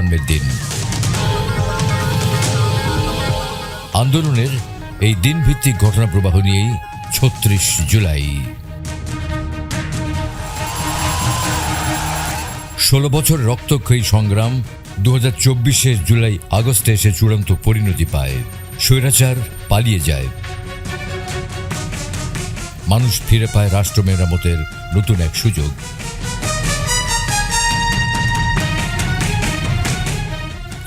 জন্মের দিন। আন্দোলনের এই দিনভিত্তিক ঘটনা প্রবাহ নিয়েই ৩৬ জুলাই। ১৬ বছর রক্তক্ষয়ী সংগ্রাম ২০২৪ জুলাই আগস্টে এসে চূড়ান্ত পরিণতি পায়। স্বৈরাচার পালিয়ে যায়, মানুষ ফিরে পায় রাষ্ট্র মেরামতের নতুন এক সুযোগ।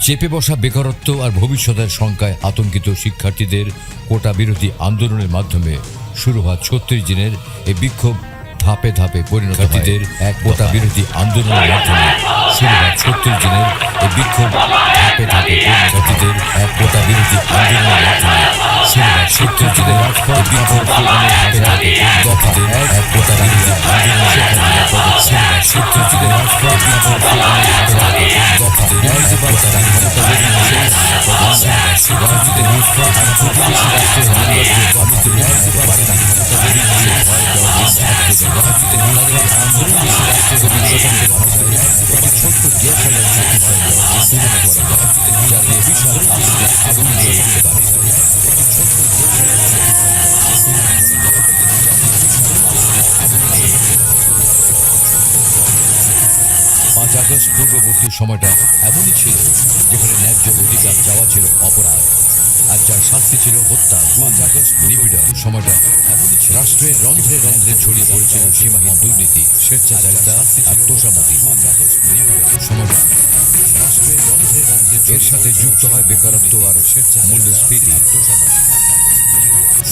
চেপে বসা বেকারত্ব আর ভবিষ্যতের শঙ্কায় আতঙ্কিত শিক্ষার্থীদের কোটা বিরোধী আন্দোলনের মাধ্যমে শুরু হওয়া ৩৬ দিনের এই বিক্ষোভ ধাপে ধাপে পরিণত হয় এক কোটা বিরোধী আন্দোলনের মাধ্যমে শুরু হওয়া ৩৬ দিনের এই বিক্ষোভ ধাপে ধাপে শিক্ষার্থীদের এক কোটা বিরোধী আন্দোলনের মাধ্যমে শুরু হওয়া ৩৬ দিনের এই বিক্ষোভ ধাপে ধাপে শিক্ষার্থীদের এক কোটা বিরোধী আন্দোলনের মাধ্যমে শুরু হওয়া ৩৬ দিনের এই বিক্ষোভ ধাপে ধাপে শিক্ষার্থীদের এক কোটা আগস্ট পূর্ববর্তী সময়টা এমনই ছিল যেখানে ন্যায্য অধিকার চাওয়া ছিল অপরাধ, আর যার শাস্তি ছিল হত্যা। 5 আগস্ট নিপীড়ন সময়টা এমনই ছিল রাষ্ট্রের রন্ধ্রে রন্ধ্রে ছড়িয়ে পড়েছিল সীমাহীন দুর্নীতি, স্বেচ্ছাচারিতা আর তোষামতি। সময়টা রাষ্ট্রের রন্ধ্রে রন্ধ্রে এর সাথে যুক্ত হয় বেকারত্ব আর মূল্যস্ফীতি।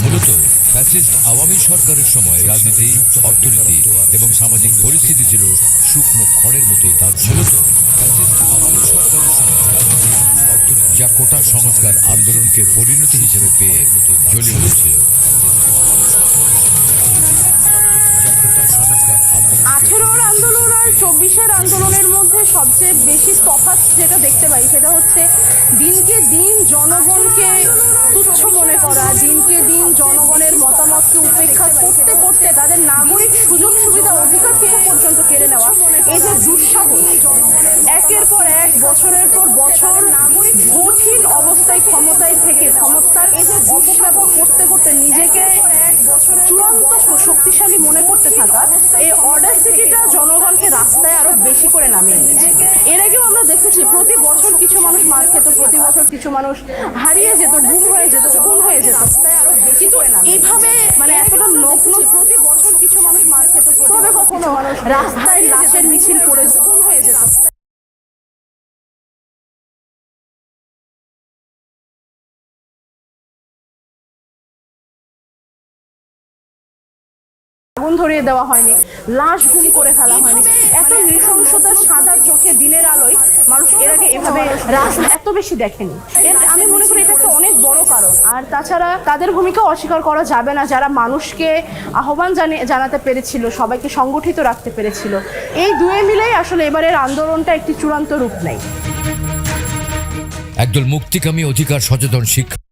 মূলত ফ্যাসিস্ট আওয়ামী সরকারের সময় রাজনীতি, অর্থনীতি এবং সামাজিক পরিস্থিতি ছিল শুকনো খড়ের মতোই মূলত ফ্যাসিস্ট আওয়ামী সরকারের সময় রাজনীতি, অর্থনীতি যা কোটা সংস্কার আন্দোলনকে পরিণতি হিসেবে পেয়ে জ্বলে উঠেছিল। 18-র আন্দোলন আর 24-এর আন্দোলনের মধ্যে সবচেয়ে বেশি তফাৎ যেটা দেখতে পাই সেটা হচ্ছে দিনকে দিন জনগণকে তুচ্ছ মনে করা, দিনকে দিন জনগণের মতামতকে উপেক্ষা করতে করতে তাদের নাগরিক সুযোগ সুবিধা অধিকারটুকু পর্যন্ত কেড়ে নেওয়া। এই যে দুঃসাহস, একের পর এক বছরের পর বছর ভোটহীন অবস্থায় ক্ষমতায় থেকে ক্ষমতার অপব্যবহার করতে করতে নিজেকে চূড়ান্ত শক্তিশালী মনে করতে থাকা এই অডাসিটিটা জনগণকে রাস্তায় আরো বেশি করে নামিয়ে এনেছে। এর আগেও আমরা দেখেছি প্রতি বছর কিছু মানুষ মার খেত, প্রতি বছর কিছু মানুষ হারিয়ে যেত, গুম হয়ে যেত, খুন হয়ে যেত, কিন্তু এইভাবে মানে এতটা নগ্ন প্রতি বছর কিছু মানুষ মার খেত, তবে কখনো রাস্তায় লাশের মিছিল করে খুন হয়ে যেত। আগুন ধরিয়ে দেওয়া হয়নি, লাশ গুম করে ফেলা হয়নি, এত নৃশংসতার সাদা চোখে দিনের আলোয় মানুষ এর আগে এভাবে রাস্তা এত বেশি দেখেনি। আমি মনে করি এটা একটা অনেক বড় কারণ। আর তাছাড়া তাদের ভূমিকা অস্বীকার করা যাবে না, যারা মানুষকে আহ্বান জানাতে পেরেছিল, সবাইকে সংগঠিত রাখতে পেরেছিল। এই দুয়ে মিলেই আসলে এবারের আন্দোলনটা একটি চূড়ান্ত রূপ নেয়। একদল মুক্তিকামী অধিকার সচেতন শিক্ষা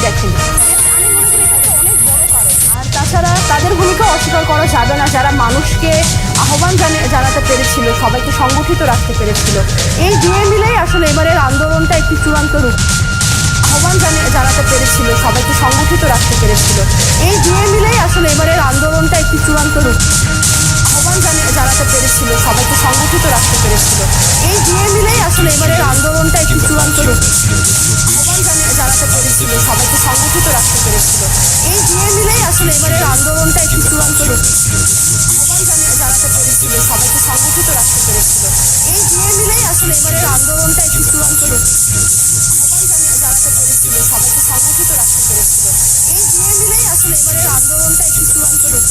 দেখেনি। আর তাছাড়া তাদের ভূমিকা অস্বীকার করা যাবে না, যারা মানুষকে আহ্বান জানাতে পেরেছিল, সবাইকে সংগঠিত রাখতে পেরেছিল। এই দুয়ে মিলেই আসলে এবারের আন্দোলনটা একটি চূড়ান্ত রূপ আহ্বান জানাতে পেরেছিল, সবাইকে সংগঠিত রাখতে পেরেছিল। এই দুয়ে মিলেই আসলে এবারের আন্দোলনটা একটি চূড়ান্ত রূপ আহ্বান জানাতে পেরেছিল, সবাইকে সংগঠিত রাখতে পেরেছিল। এই দুয়ে মিলেই আসলে এবারের আন্দোলনটা একটি চূড়ান্ত রূপ জানাতে পেরেছিল, সবাইকে সংগঠিত রাখতে পেরেছিল। এই দুয়ে মিলেই আসলে এবারের আন্দোলনটা একটি চূড়ান্ত রূপ জানাতে পেরেছিল, সবাইকে সংগঠিত রাখতে পেরেছিল। এই দুয়ে মিলেই আসলে এবারের আন্দোলনটা একটি চূড়ান্ত রূপ জানাতে পেরেছিল, সবাইকে সংগঠিত রাখতে পেরেছিল। এই দুয়ে মিলেই আসলে এবারের আন্দোলনটা একটি চূড়ান্ত রূপ জানাতে পেরেছিল, সবাইকে সংগঠিত রাখতে পেরেছিল। এই দুয়ে মিলেই আসলে এবারের আন্দোলনটা একটি চূড়ান্ত রূপ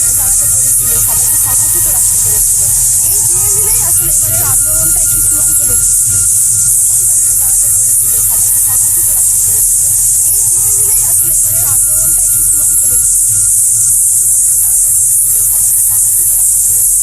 জানাতে পেরেছিল, সবাইকে সংগঠিত রাখতে পেরেছিল। এই দুয়ে মিলেই আসলে এবারের আন্দোলনটা একটি চূড়ান্ত রূপ জানাতে পেরেছিল, সবাইকে সংগঠিত রাখতে পেরেছিল। এই দুয়ে মিলেই আসলে এবারের আন্দোলনটা একটি চূড়ান্ত রূপ জানাতে পেরেছিল, সবাইকে সংগঠিত রাখতে পেরেছিল।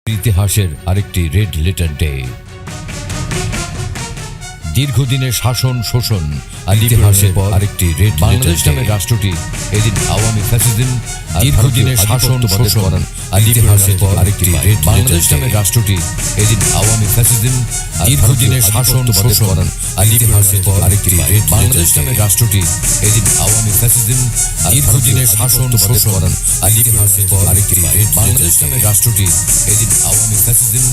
ইতিহাসের আরেকটি রেড লেটার ডে। দীর্ঘদিনের শাসন শোষণ আর ইতিহাসের আরেকটি রেড বাংলাদেশ নামের রাষ্ট্রটি এদিন আওয়ামী ফ্যাসিজম দীর্ঘদিনের শাসন শোষণ আর ইতিহাসের আরেকটি রেড বাংলাদেশ নামের রাষ্ট্রটি এদিন আওয়ামী ফ্যাসিজম দীর্ঘদিনের শাসন শোষণ আর ইতিহাসের আরেকটি রেড বাংলাদেশ নামের রাষ্ট্রটি এদিন আওয়ামী ফ্যাসিজম দীর্ঘদিনের শাসন শোষণ আর ইতিহাসের আরেকটি রেড বাংলাদেশ নামের রাষ্ট্রটি এদিন আওয়ামী ফ্যাসিজম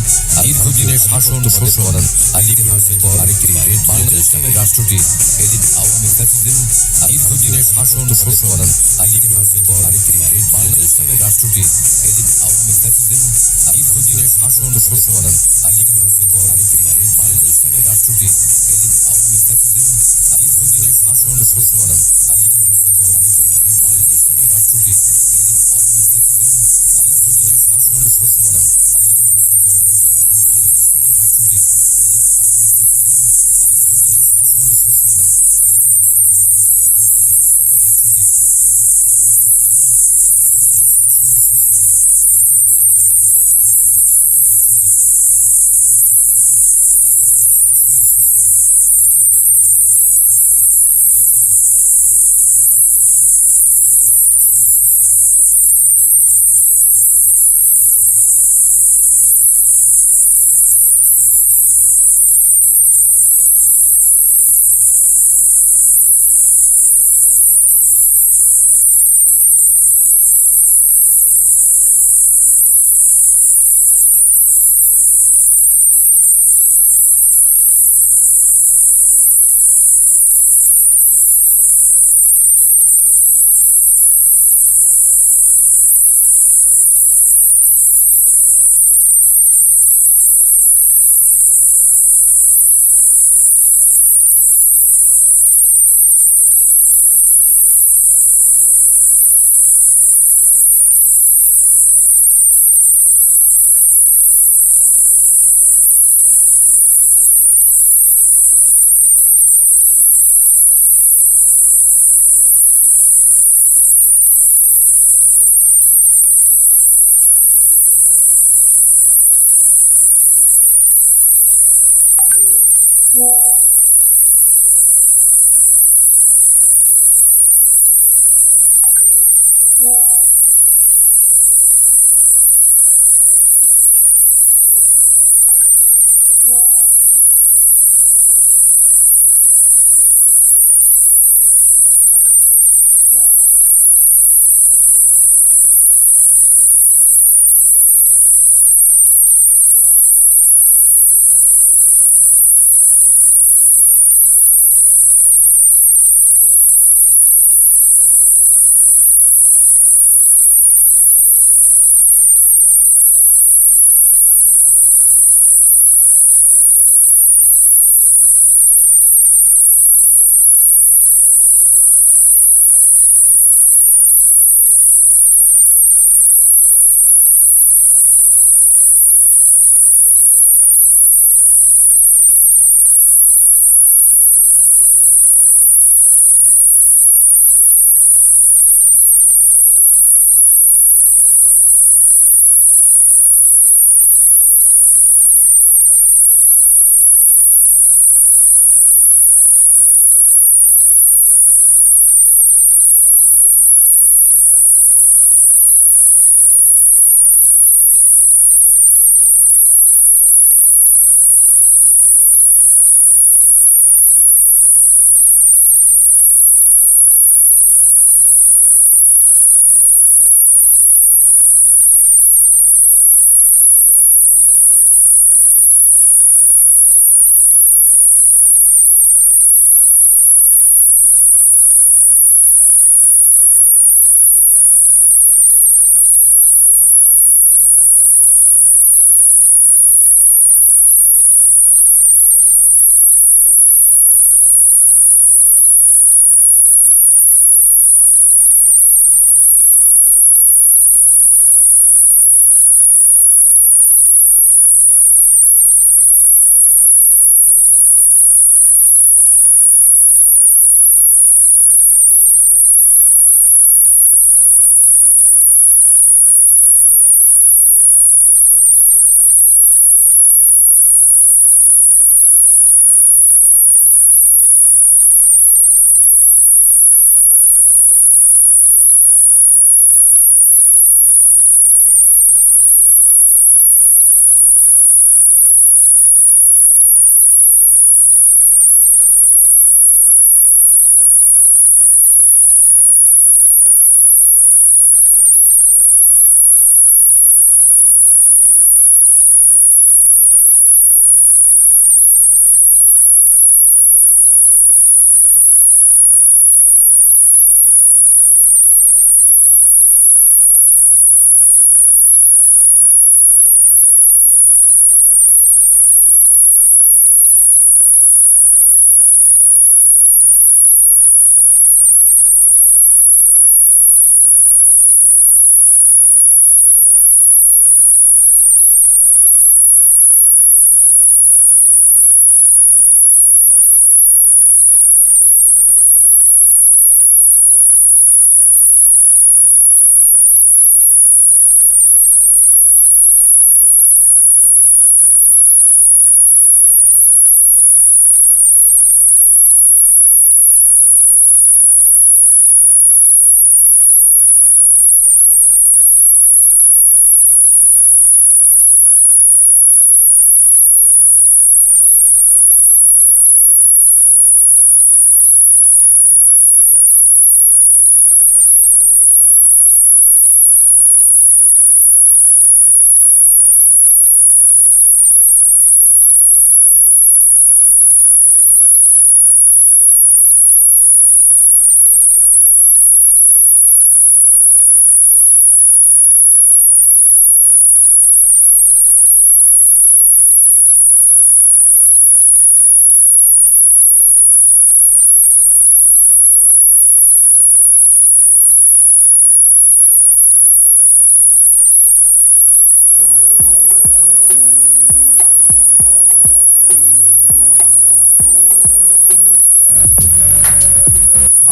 দীর্ঘদিনের শাসন শোষণ আর ইতিহাসের আরেকটি রেড বাংলাদেশ নামের রাষ্ট্রটি এদিন আওয়ামী ফ্যাসিজম দীর্ঘদিনের শাসন শোষণ আর ইতিহাসের আরেকটি রেড বাংলাদেশ নামের রাষ্ট্রটি এদিন আওয়ামী ফ্যাসিজম দীর্ঘদিনের শাসন শোষণ আর ইতিহাসের আরেকটি রেড বাংলাদেশ নামের রাষ্ট্রটি এদিন আওয়ামী ফ্যাসিজম দীর্ঘদিনের শাসন শোষণ আর ইতিহাসের আরেকটি রেড বাংলাদেশ নামের রাষ্ট্রটি এদিন আওয়ামী ফ্যাসিজম দীর্ঘদিনের শাসন শোষণ আর ইতিহাসের আরেকটি রেড বাংলাদেশ নামের রাষ্ট্রটি এদিন আওয়ামী ফ্যাসিজম দীর্ঘদিনের শাসন শোষণ আর ইতিহাসের আরেকটি রেড বাংলাদেশ নামের রাষ্ট্রটি এদিন আওয়ামী ফ্যাসিজম দীর্ঘদিনের শাসন শোষণ আর ইতিহাসের আরেকটি রেড বাংলাদেশ নামের রাষ্ট্রটি এদিন আওয়ামী ফ্যাসিজম দীর্ঘদিনের শাসন শোষণ আর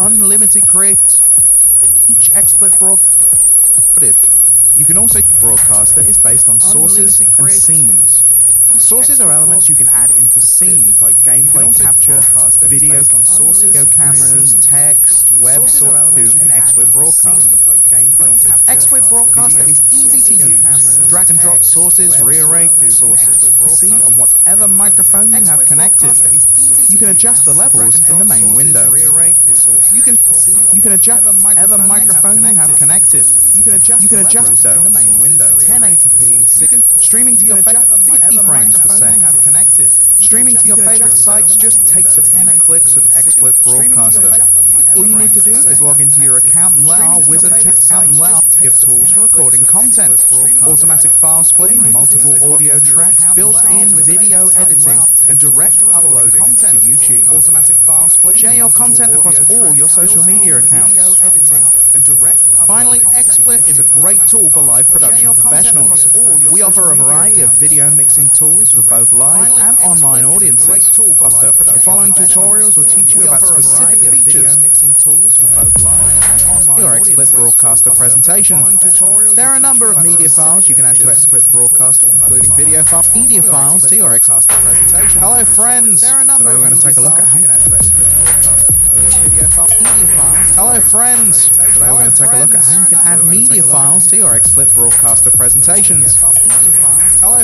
unlimited creators. Each XSplit broadcast. You can also broadcast that is based on sources and scenes. Sources are elements you can add into scenes like gameplay capture, video on sources, video cameras, text, web sources, and XSplit Broadcaster. XSplit Broadcaster is easy to use. Drag and drop sources, rearrange sources. See on whatever microphone you have connected. You can adjust the levels in the main window. You can adjust whatever microphone you have connected. You can adjust in the main window. 1080p, streaming to your favorite 50 frames per second. Streaming to your favorite sites just takes a few clicks of XSplit Broadcaster. All you need to do is log into your account and let our wizard give tools for recording content, automatic file splitting, multiple audio tracks, built-in video editing, and direct uploading to YouTube. Automatic file splitting. Share your content across all your social media accounts. Finally, XSplit is a great tool for live production professionals. We offer a variety of video mixing tools for both live and online audiences. The following tutorials will teach you about specific features your XSplit Broadcaster presentation. There are a number of media files you can add to XSplit Broadcaster, including video files, media files to your XSplit presentation. Hello friends! Today we're going to take a look at how you can add to XSplit Broadcaster. Hello friends! Today we're going to take a look at how you can add media files to your XSplit Broadcaster presentations.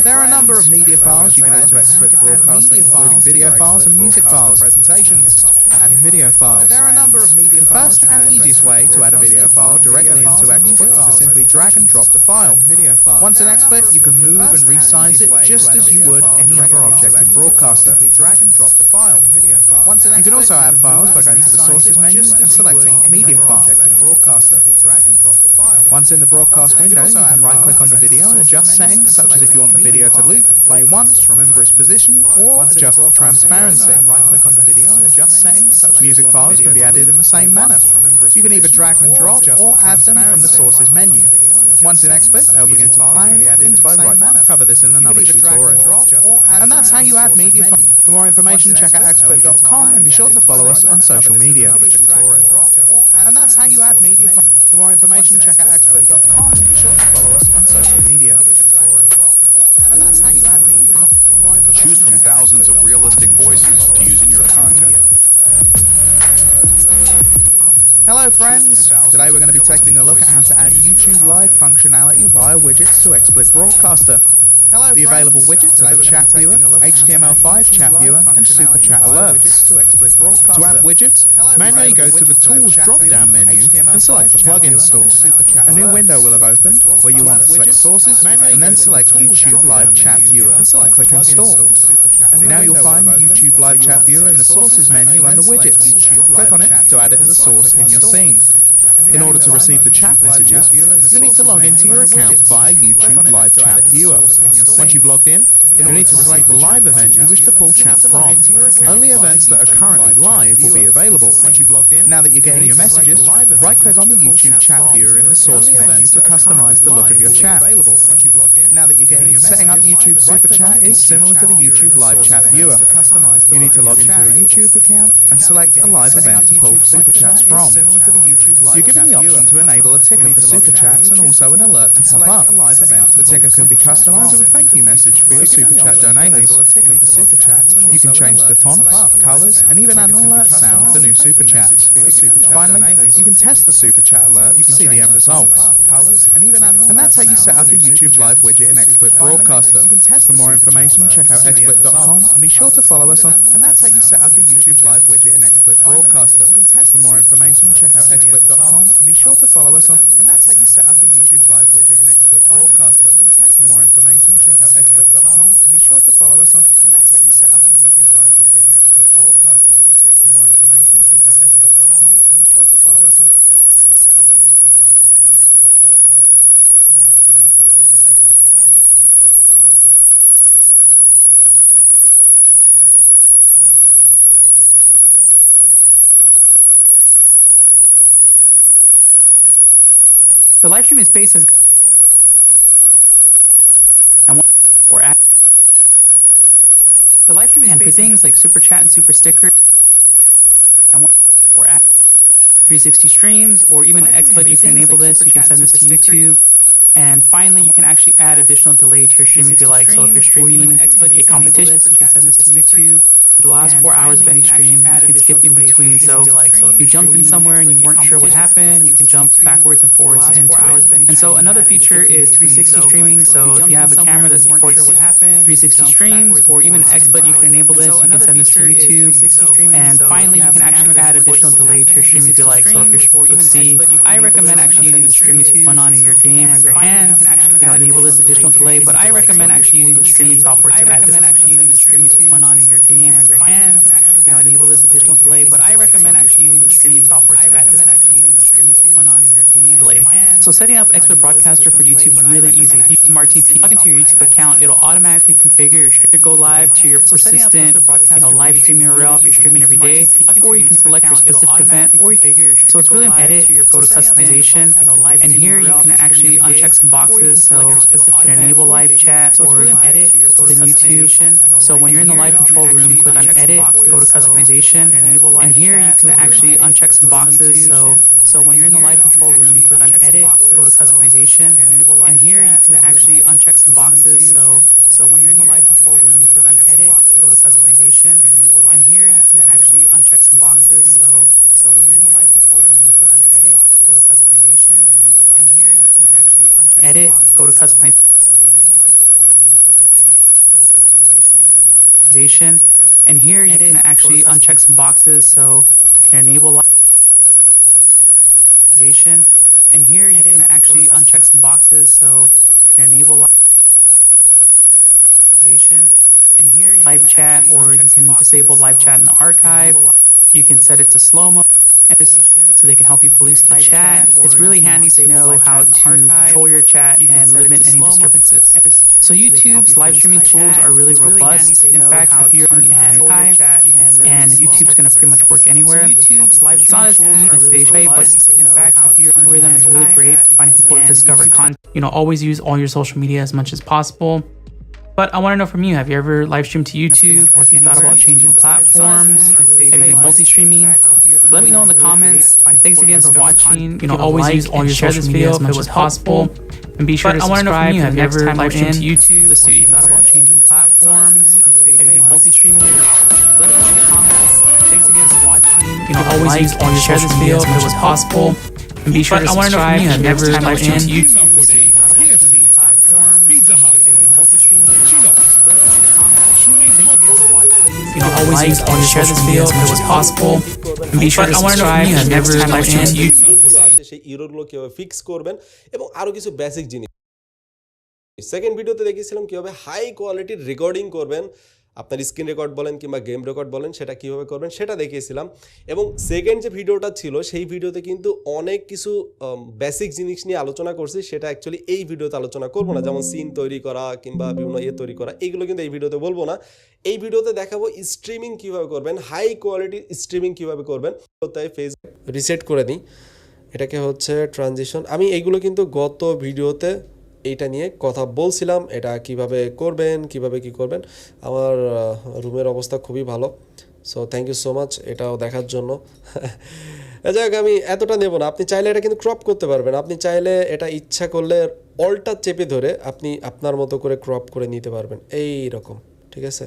There are a number of media files you can add to XSplit Broadcaster, including video files and music files. Adding video files. The first and easiest way to add a video file directly into XSplit is to simply drag and drop the file. Once in XSplit, you can move and resize it just as you would any other object in Broadcaster. You can also add files by going to the Sources menu and selecting Media File. Once in the broadcast window, you can right-click on the video and adjust settings such as if you want the video to loop, play once, remember its position, or adjust the transparency. Music files can be added in the same manner. You can either drag and drop or add them from the Sources menu. Once in XSplit, they'll begin to play into by right. Cover this in another tutorial. And that's how you add media files. For more information, check out xsplit.com and be sure to follow us on social media. And that's how you add media files. For more information, check out xsplit.com and be sure to follow us on social media. And that's how you add media files. Choose from thousands of realistic voices to use in your content. Hello friends! Today we're going to be taking a look at how to add YouTube Live functionality via widgets to XSplit Broadcaster. The available widgets are the Chat Viewer, HTML5 Chat Viewer, and Super Chat Alerts. To add widgets, manually go to the Tools drop-down menu and select the plugin store. A new window will have opened where you want to select Sources and then select YouTube Live Chat Viewer and click Install. Now you'll find YouTube Live Chat Viewer in the Sources menu and the widgets. Click on it to add it as a source in your scene. In order to receive the chat messages, you need to log into your account via YouTube Live Chat Viewer. Once you've logged in, you need to select the live event you wish to pull chat from. Only events that are currently live will be available. Now that you're getting your messages, right-click on the YouTube Chat Viewer in the Source menu to customize the look of your chat. Setting up YouTube Super Chat is similar to the YouTube Live Chat Viewer. You need to log into a YouTube account and select a live event to pull Super Chats from. You're given the option to enable a ticker for Super Chats and also an alert to pop up. The ticker can be customized with a thank you message for your Super Chat donators. You can change the fonts, colors, and even add an alert sound for new Super Chats. Finally, you can test the Super Chat alert to see the end results. And that's how you set up a YouTube Live widget in XSplit Broadcaster. For more information, check out xsplit.com and be sure to follow us on. And that's how you set up a YouTube Live widget in XSplit Broadcaster. For more information, check out xsplit.com and be sure to follow us on. And that's how you set up a YouTube Live widget in XSplit Broadcaster. For more information, check out xsplit.com and be sure to follow us on. And that's how you set up a YouTube Live widget in XSplit Broadcaster. For more information, check out xsplit.com and be sure to follow us on. And that's how you set up a YouTube Live widget in XSplit Broadcaster. For more information, check out xsplit.com and be sure to follow us on. And that's how you set up a YouTube Live widget in XSplit Broadcaster. For more information, check out xsplit.com and be sure to follow us on. And that's how you set up a YouTube Live widget in XSplit Broadcaster. The live streaming space has or add the live streaming and for things like super chat and super sticker and or add 360 streams, or even an XSplit, you can enable this. You can send this to YouTube. And finally, you can actually add additional delay to your stream if you like. So if you're streaming a competition, you can send this to YouTube. The last 4 hours of any stream, you can skip in between. So if you jumped in somewhere and you weren't sure what happened, you can jump backwards and forwards into it. And so another feature is 360 streaming. So if you have a camera that supports 360 streams, or even XSplit, you can enable this. You can send this to YouTube. And finally, you can actually add additional delay to your stream if you like. So if you're see, I recommend actually using the streaming one on in your game with your hand. Enable this additional delay, but I recommend actually using the streaming software to add this one on in your game with your hand. Enable this additional delay, but I recommend actually using the streaming software to add this one on in your game delay. So setting up XSplit Broadcaster for YouTube is really easy. If you use Martin, log into your YouTube account, it'll automatically configure your stream to go live to your persistent, live streaming URL if you're streaming every day, or you can select your specific event, or you can. So it's really edit, go to customization, and here you can actually uncheck some boxes. So you can enable live chat, or edit, go to YouTube. So when you're in the live control room, click on edit, go to customization, and here you can actually uncheck some boxes. So when you're in the live control room, click on edit, go to customization, and here you can actually uncheck some boxes. So when you're in the live control room, click on edit, go to customization, and here you can actually uncheck some boxes. So when you're in the live control room, click on edit, go to customization, and here you can actually uncheck edit, go to customization. So when you're in the live control room, click on edit, go to customization, and here you can actually uncheck some boxes. So you can enable live, and here you can actually uncheck some boxes. So you can enable live, and here live chat, or you can disable live chat in the archive. You can set it to slow-mo, so they can help you police the chat. It's really handy to know how to control your chat and limit any disturbances. So YouTube's live streaming tools are really robust. In fact, if you're in an archive, and YouTube's going to pretty much work anywhere. It's not as easy as they say, but in fact, if your algorithm is really great, finding people to discover content. Always use all your social media as much as possible. But I want to know from you, have you ever live streamed to YouTube? Have you thought about changing platforms? Have you been multi-streaming? Let me know in the comments. Thanks again for watching. Always use all your social media as much as possible. And be sure to subscribe. I want to know from you, have you ever live streamed to YouTube? The studio thought about changing platforms? Have you been multi-streaming? Let me know in the comments. Thanks again for watching. Always use all your social media as much as possible. And be sure to subscribe. I want to know from you, have you ever live streamed to YouTube? Pizza Hut, always use all your social media as much as possible. And be sure to subscribe. I never live streamed to YouTube. আসে সেই ইররগুলো কিভাবে fix করবেন এবং আরো কিছু basic জিনিস। Second ভিডিওতে দেখিয়েছিলাম কিভাবে হাই কোয়ালিটির রেকর্ডিং করবেন, আপনার স্ক্রিন রেকর্ড বলেন কিংবা গেম রেকর্ড বলেন, সেটা কিভাবে করবেন সেটা দেখিয়েছিলাম। এবং সেকেন্ড যে ভিডিওটা ছিল সেই ভিডিওতে কিন্তু অনেক কিছু বেসিক জিনিস নিয়ে আলোচনা করছি, সেটা অ্যাকচুয়ালি এই ভিডিওতে আলোচনা করবো না। যেমন সিন তৈরি করা কিংবা বিভিন্ন তৈরি করা, এইগুলো কিন্তু এই ভিডিওতে বলবো না। এই ভিডিওতে দেখাবো স্ট্রিমিং কিভাবে করবেন, হাই কোয়ালিটির স্ট্রিমিং কিভাবে করবেন। তাই ফেসবুক রিসেট করে দিই, এটাকে হচ্ছে ট্রানজিশন। আমি এইগুলো কিন্তু গত ভিডিওতে এইটা নিয়ে কথা বলছিলাম, এটা কিভাবে করবেন, কিভাবে কি করবেন। আমার রুমের অবস্থা খুবই ভালো, so thank you so much এটাও দেখার জন্য। যাই হোক, আমি এতটা নেব না। আপনি চাইলে এটা কিন্তু ক্রপ করতে পারবেন। আপনি চাইলে এটা ইচ্ছা করলে অল্টার চেপে ধরে আপনি আপনার মতো করে ক্রপ করে নিতে পারবেন, এই রকম। ঠিক আছে,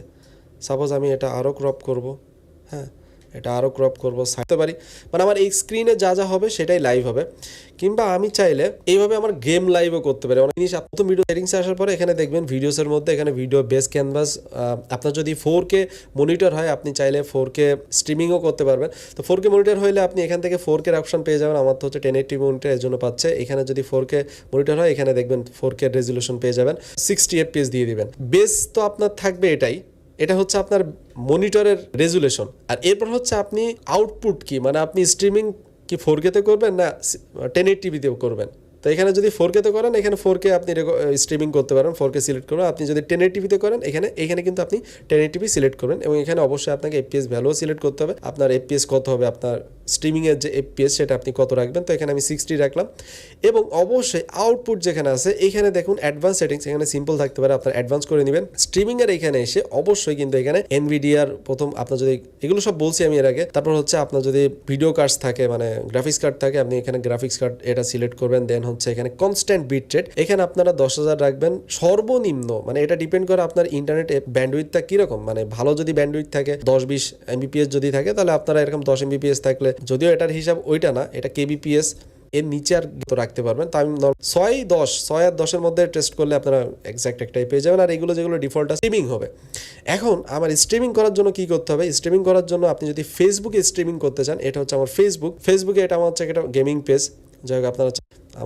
সাপোজ আমি এটা আরও ক্রপ করব, হ্যাঁ এটা আরও ক্রপ করবো, থাকতে পারি। মানে আমার এই স্ক্রিনে যা যা হবে সেটাই লাইভ হবে। কিংবা আমি চাইলে এইভাবে আমার গেম লাইভও করতে পারি। অনেক জিনিস প্রথম ভিডিও সেটিংসে আসার পরে এখানে দেখবেন ভিডিওসের মধ্যে এখানে ভিডিও বেস ক্যানভাস, আপনার যদি 4K মনিটর হয় আপনি চাইলে 4K স্ট্রিমিংও করতে পারবেন। তো 4K মনিটর হলে আপনি এখান থেকে 4K অপশন পেয়ে যাবেন। আমার তো হচ্ছে 1080 মনিটর, এর জন্য পাচ্ছে। এখানে যদি 4K মনিটর হয় এখানে দেখবেন 4K রেজলিউশন পেয়ে যাবেন, 60 FPS দিয়ে দিবেন। বেস তো আপনার থাকবে এটাই, এটা হচ্ছে আপনার মনিটরের রেজুলেশন। আর এরপর হচ্ছে আপনি আউটপুট কি, মানে আপনি স্ট্রিমিং কি 4K-তে করবেন না 1080p-তেও করবেন। তো এখানে যদি 4K-তে করেন এখানে 4K আপনি স্ট্রিমিং করতে পারেন, 4K সিলেক্ট করবেন। আপনি যদি 1080p-তে করেন এখানে কিন্তু আপনি 1080p সিলেক্ট করবেন। এবং এখানে অবশ্যই আপনাকে FPS ভ্যালুও সিলেক্ট করতে হবে, আপনার FPS কত হবে আপনার স্ট্রিমিংয়ের যে এফপিএস সেটা আপনি কত রাখবেন। তো এখানে আমি 60 রাখলাম এবং অবশ্যই আউটপুট যেখানে আছে এখানে দেখুন অ্যাডভান্স সেটিংস, এখানে সিম্পল থাকতে পারে, আপনার অ্যাডভান্স করে নেবেন। স্ট্রিমিংয়ের এখানে এসে অবশ্যই কিন্তু এখানে এনভিডিআর প্রথম আপনার যদি এগুলো সব বলছি আমি এর আগে, তারপর হচ্ছে আপনার যদি ভিডিও কার্ডস থাকে মানে গ্রাফিক্স কার্ড থাকে আপনি এখানে গ্রাফিক্স কার্ড এটা সিলেক্ট করবেন। দেন হচ্ছে এখানে কনস্ট্যান্ট বিট রেট, এখানে আপনারা 10,000 রাখবেন সর্বনিম্ন, মানে এটা ডিপেন্ড করে আপনার ইন্টারনেট ব্যান্ডউইথটা কীরকম, মানে ভালো যদি ব্যান্ডউইথ থাকে 10-20 এমবিপিএস যদি থাকে তাহলে আপনারা এরকম 10 এমবিপিএস থাকলে, যদিও এটার হিসাব ওইটা না, এটা কেবিপিএস এর নিচে আর তো রাখতে পারবেন। তো আমি 6 আর 10-এর মধ্যে টেস্ট করলে আপনারা এক্স্যাক্ট একটাই পেয়ে যাবেন। আর এগুলো যেগুলো ডিফল্ট স্ট্রিমিং হবে। এখন আমার স্ট্রিমিং করার জন্য কি করতে হবে? স্ট্রিমিং করার জন্য আপনি যদি ফেসবুকে স্ট্রিমিং করতে চান, এটা হচ্ছে আমার ফেসবুকে এটা আমার হচ্ছে একটা গেমিং পেজ, যাই হোক আপনারা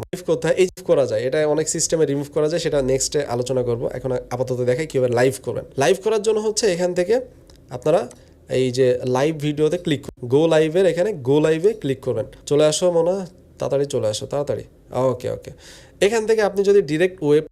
রিমুভ করতে হয়, এই করা যায়, এটা অনেক সিস্টেমে রিমুভ করা যায়, সেটা নেক্সটে আলোচনা করব। এখন আপাতত দেখাই কীভাবে লাইভ করবেন। লাইভ করার জন্য হচ্ছে এখান থেকে আপনারা এই যে লাইভ ভিডিওতে ক্লিক গো লাইভের এখানে গো লাইভে ক্লিক করবেন। চলে আসো মনে, তাড়াতাড়ি চলে আসো তাড়াতাড়ি। ওকে ওকে, এখান থেকে আপনি যদি ডিরেক্ট ওয়েব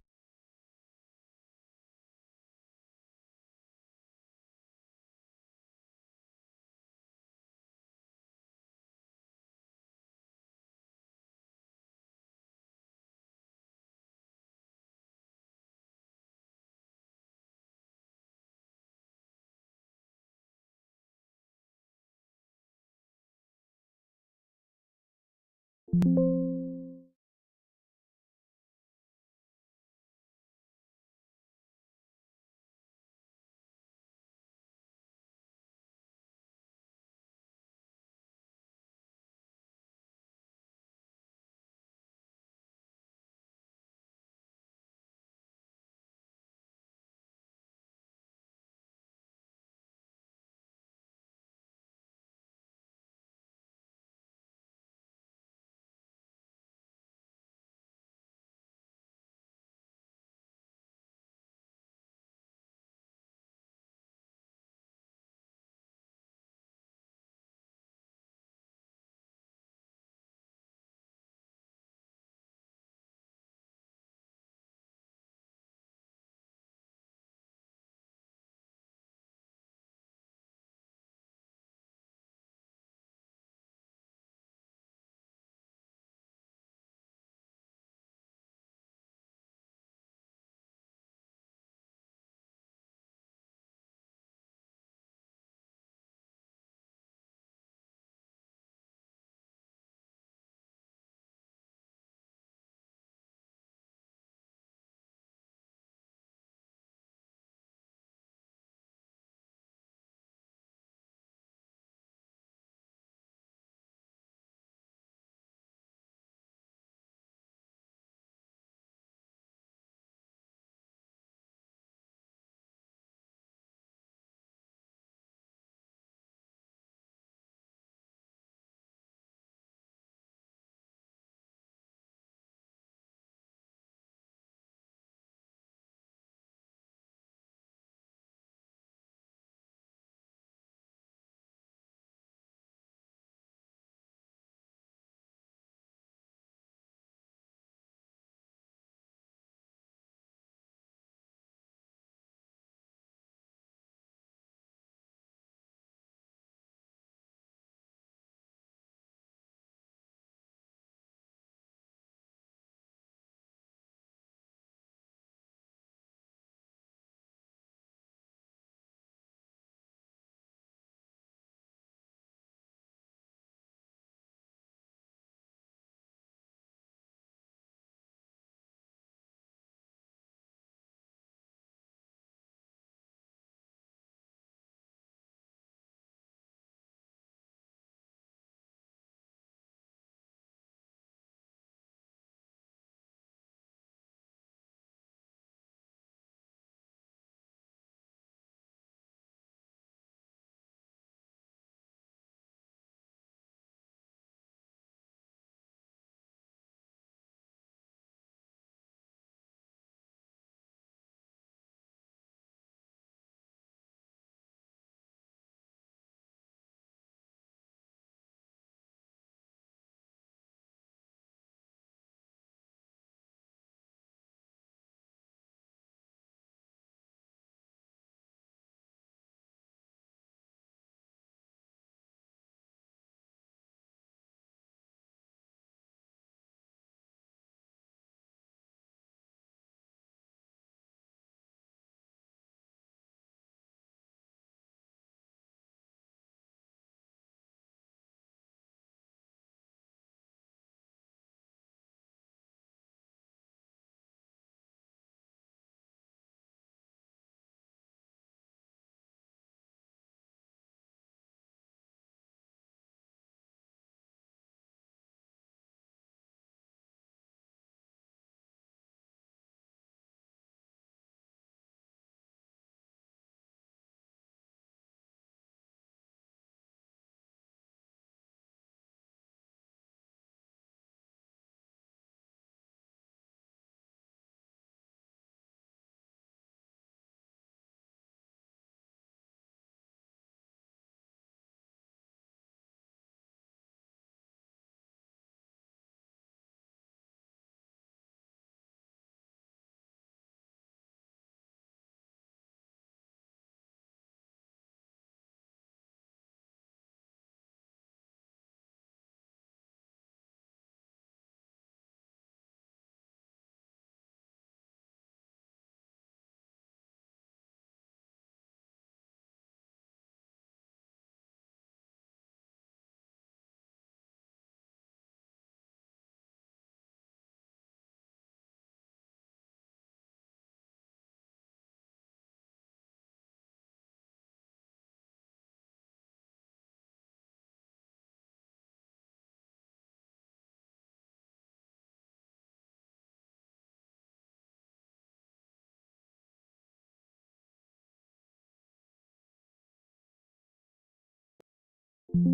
ক্যাম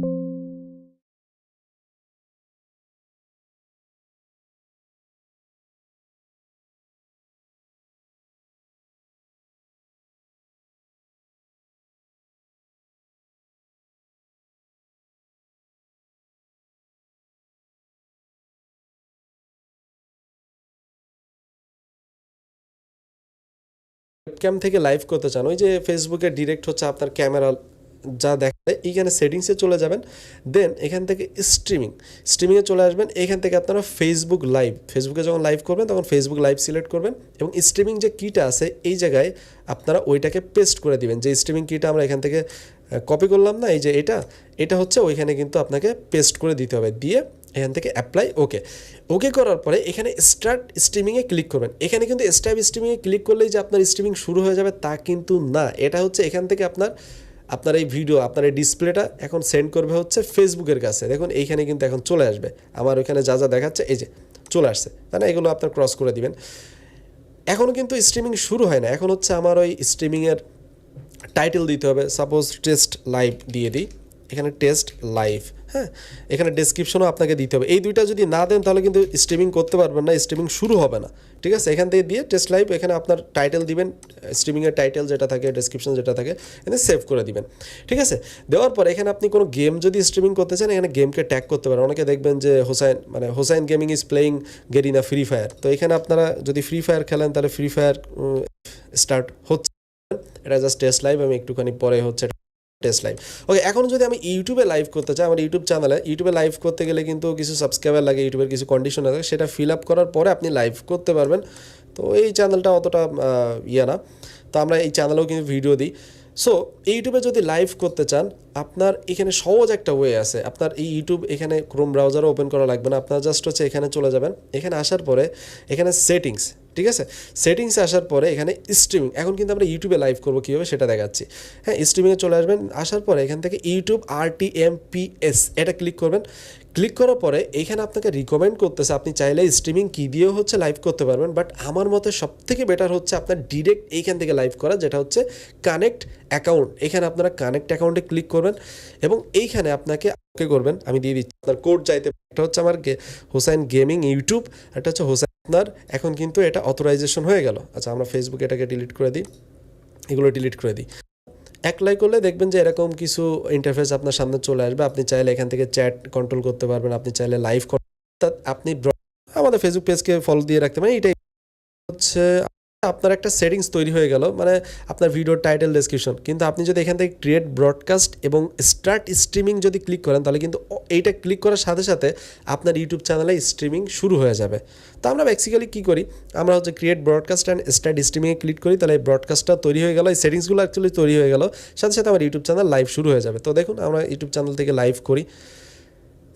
থেকে লাইভ করতে চান, ওই যে ফেসবুকে ডিরেক্ট হচ্ছে আপনার ক্যামেরা যা দেখায় এইখানে সেটিংসে চলে যাবেন, দেন এখান থেকে স্ট্রিমিংয়ে চলে আসবেন। এখান থেকে আপনারা ফেসবুকে যখন লাইভ করবেন তখন ফেসবুক লাইভ সিলেক্ট করবেন এবং স্ট্রিমিং যে কিটা আছে এই জায়গায় আপনারা ওইটাকে পেস্ট করে দিবেন। যে স্ট্রিমিং কিটা আমরা এখান থেকে কপি করলাম না, এই যে এটা হচ্ছে ওইখানে কিন্তু আপনাকে পেস্ট করে দিতে হবে, দিয়ে এখান থেকে অ্যাপ্লাই ওকে করার পরে এখানে স্টার্ট স্ট্রিমিংয়ে ক্লিক করবেন। এখানে কিন্তু স্টার্ট স্ট্রিমিংয়ে ক্লিক করলেই যে আপনার স্ট্রিমিং শুরু হয়ে যাবে তা কিন্তু না। এটা হচ্ছে এখান থেকে আপনার এই ভিডিও, আপনার এই ডিসপ্লেটা এখন সেন্ড করবে হচ্ছে ফেসবুকের কাছে। দেখুন এইখানে কিন্তু এখন চলে আসবে, আমার ওইখানে যা দেখাচ্ছে এই যে চলে আসছে, তাই না? এগুলো আপনার ক্রস করে দিবেন। এখনও কিন্তু স্ট্রিমিং শুরু হয় না, এখন হচ্ছে আমার ওই স্ট্রিমিংয়ের টাইটেল দিতে হবে। সাপোজ টেস্ট লাইভ দিয়ে দিই, এখানে টেস্ট লাইভ, হ্যাঁ, এখানে ডেসক্রিপশনও আপনাকে দিতে হবে। এই দুইটা যদি না দেন তাহলে কিন্তু স্ট্রিমিং করতে পারবেন না, স্ট্রিমিং শুরু হবে না, ঠিক আছে? এখান থেকে দিয়ে টেস্ট লাইভ, এখানে আপনার টাইটেল দিবেন, স্ট্রিমিংয়ের টাইটেল যেটা থাকে, ডেসক্রিপশন যেটা থাকে, এখানে সেভ করে দিবেন, ঠিক আছে? দেওয়ার পর এখানে আপনি কোনো গেম যদি স্ট্রিমিং করতে চান এখানে গেমকে ট্যাগ করতে পারেন। অনেকে দেখবেন যে Hossain gaming is playing Garena free fire, তো এখানে আপনারা যদি ফ্রি ফায়ার খেলেন তাহলে ফ্রি ফায়ার স্টার্ট হচ্ছে, এটা জাস্ট টেস্ট লাইভ, আমি একটুখানি পরে হচ্ছে টেস্ট লাইভ। ওকে, এখন যদি আমি ইউটিউবে লাইভ করতে চাই, আমার ইউটিউব চ্যানেলে ইউটিউবে লাইভ করতে গেলে কিন্তু কিছু সাবস্ক্রাইবার লাগে, ইউটিউবের কিছু কন্ডিশন আছে, সেটা ফিল আপ করার পরে আপনি লাইভ করতে পারবেন। তো এই চ্যানেলটা অতটা না, তো আমরা এই চ্যানেলেও কিন্তু ভিডিও দিই। সো ইউটিউবে যদি লাইভ করতে চান আপনার এখানে সহজ একটা ওয়ে আছে। আপনার এই ইউটিউব এখানে ক্রোম ব্রাউজারও ওপেন করা লাগবে না, আপনার জাস্ট হচ্ছে এখানে চলে যাবেন। এখানে আসার পরে এখানে সেটিংস, ঠিক আছে? সেটিংসে আসার পরে এখানে স্ট্রিমিং, এখন কিন্তু আমরা ইউটিউবে লাইভ করবো কীভাবে সেটা দেখাচ্ছি। হ্যাঁ, স্ট্রিমিংয়ে চলে আসবেন, আসার পরে এখান থেকে ইউটিউব RTMPS এটা ক্লিক করবেন। ক্লিক করার পরে এইখানে আপনাকে রিকমেন্ড করতেছে আপনি চাইলে স্ট্রিমিং কি দিয়েও হচ্ছে লাইভ করতে পারবেন, বাট আমার মতে সবথেকে বেটার হচ্ছে আপনার ডিরেক্ট এইখান থেকে লাইভ করা, যেটা হচ্ছে কানেক্ট অ্যাকাউন্ট। এখানে আপনারা কানেক্ট অ্যাকাউন্টে ক্লিক করবেন এবং এইখানে আপনাকে ওকে করবেন। আমি দিয়ে দিচ্ছি আপনার কোড চাইতে, একটা হচ্ছে আমার হোসাইন গেমিং ইউটিউব, একটা হচ্ছে হোসাইন। আপনার এখন কিন্তু এটা অথরাইজেশন হয়ে গেল। আচ্ছা, আমরা ফেসবুকে এটাকে ডিলিট করে দিই, এগুলো ডিলিট করে দিই। অ্যাপ্লাই করলে দেখবেন যে এরকম কিছু ইন্টারফেস আপনার সামনে চলে আসবে। আপনি চাইলে এখান থেকে চ্যাট কন্ট্রোল করতে পারবেন, আপনি চাইলে লাইভ আপনি আমাদের ফেসবুক পেজকে ফলো দিয়ে রাখতে পারেন। এটাই হচ্ছে আপনার একটা সেটিংস তৈরি হয়ে গেল, মানে আপনার ভিডিওর টাইটেল, ডেসক্রিপশন। কিন্তু আপনি যদি এখান থেকে ক্রিয়েট ব্রডকাস্ট এবং স্টার্ট স্ট্রিমিং যদি ক্লিক করেন তাহলে কিন্তু এইটা ক্লিক করার সাথে সাথে আপনার ইউটিউব চ্যানেলে স্ট্রিমিং শুরু হয়ে যাবে। তো আমরা বেসিক্যালি কী করি, আমরা হচ্ছে ক্রিয়েট ব্রডকাস্ট অ্যান্ড স্টার্ট স্ট্রিমিংয়ে ক্লিক করি, তাহলে এই ব্রডকাস্টটা তৈরি হয়ে গেল, এই সেটিংসগুলো অ্যাকচুয়ালি তৈরি হয়ে গেল, সাথে সাথে আমার ইউটিউব চ্যানেল লাইভ শুরু হয়ে যাবে। তো দেখুন আমরা ইউটিউব চ্যানেল থেকে লাইভ করি,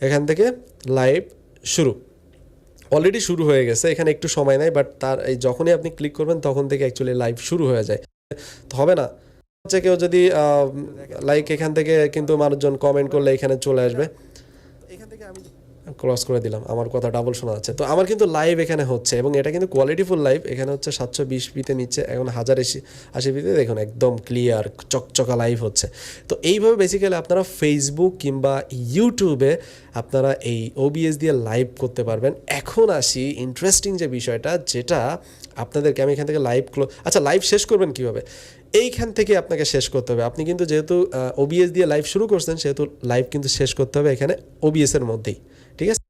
এখান থেকে লাইভ শুরু অলরেডি শুরু হয়ে গেছে, এখানে একটু সময় নেয়, বাট তার এই যখনই আপনি ক্লিক করবেন তখন থেকে অ্যাকচুয়ালি লাইভ শুরু হয়ে যায়। তো হবে না হচ্ছে কেউ যদি লাইক এখান থেকে কিন্তু মানুষজন কমেন্ট করলে এখানে চলে আসবে। এখান থেকে আমি ক্রস করে দিলাম, আমার কথা ডাবল শোনা যাচ্ছে। তো আমার কিন্তু লাইভ এখানে হচ্ছে এবং এটা কিন্তু কোয়ালিটিফুল লাইভ। এখানে হচ্ছে 720 পিতে নিচ্ছে, এখন 1080 পিতে দেখুন একদম ক্লিয়ার চকচকা লাইভ হচ্ছে। তো এইভাবে বেসিক্যালি আপনারা ফেসবুক কিংবা ইউটিউবে আপনারা এই OBS দিয়ে লাইভ করতে পারবেন। এখন আসি ইন্টারেস্টিং যে বিষয়টা, যেটা আপনাদেরকে আমি এখান থেকে আচ্ছা লাইভ শেষ করবেন কীভাবে, এইখান থেকে আপনাকে শেষ করতে হবে। আপনি কিন্তু যেহেতু OBS দিয়ে লাইভ শুরু করছেন সেহেতু লাইভ কিন্তু শেষ করতে হবে এখানে OBS এর মধ্যেই, ঠিক আছে?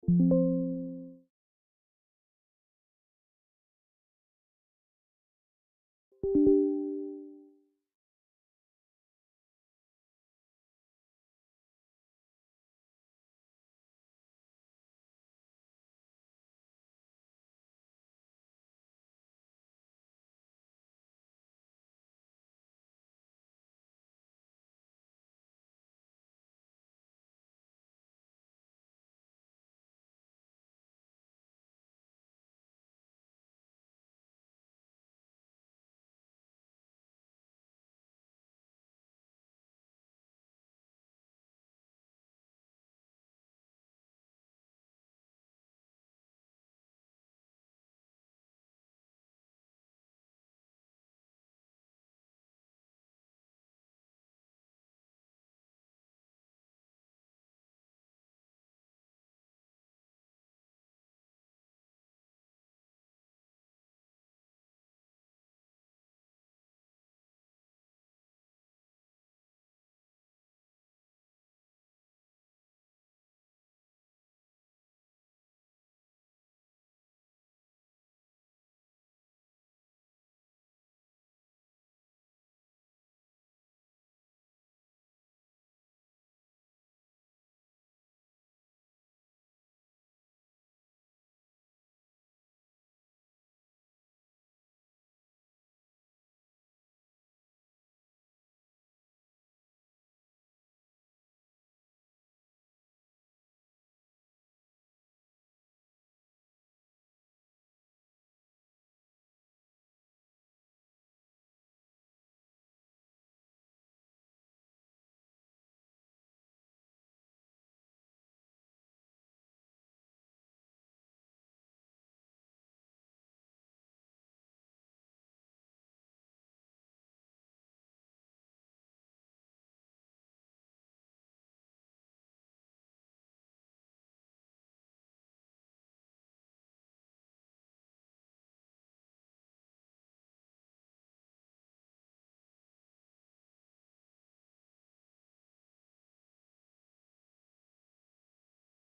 ধন্যবাদ।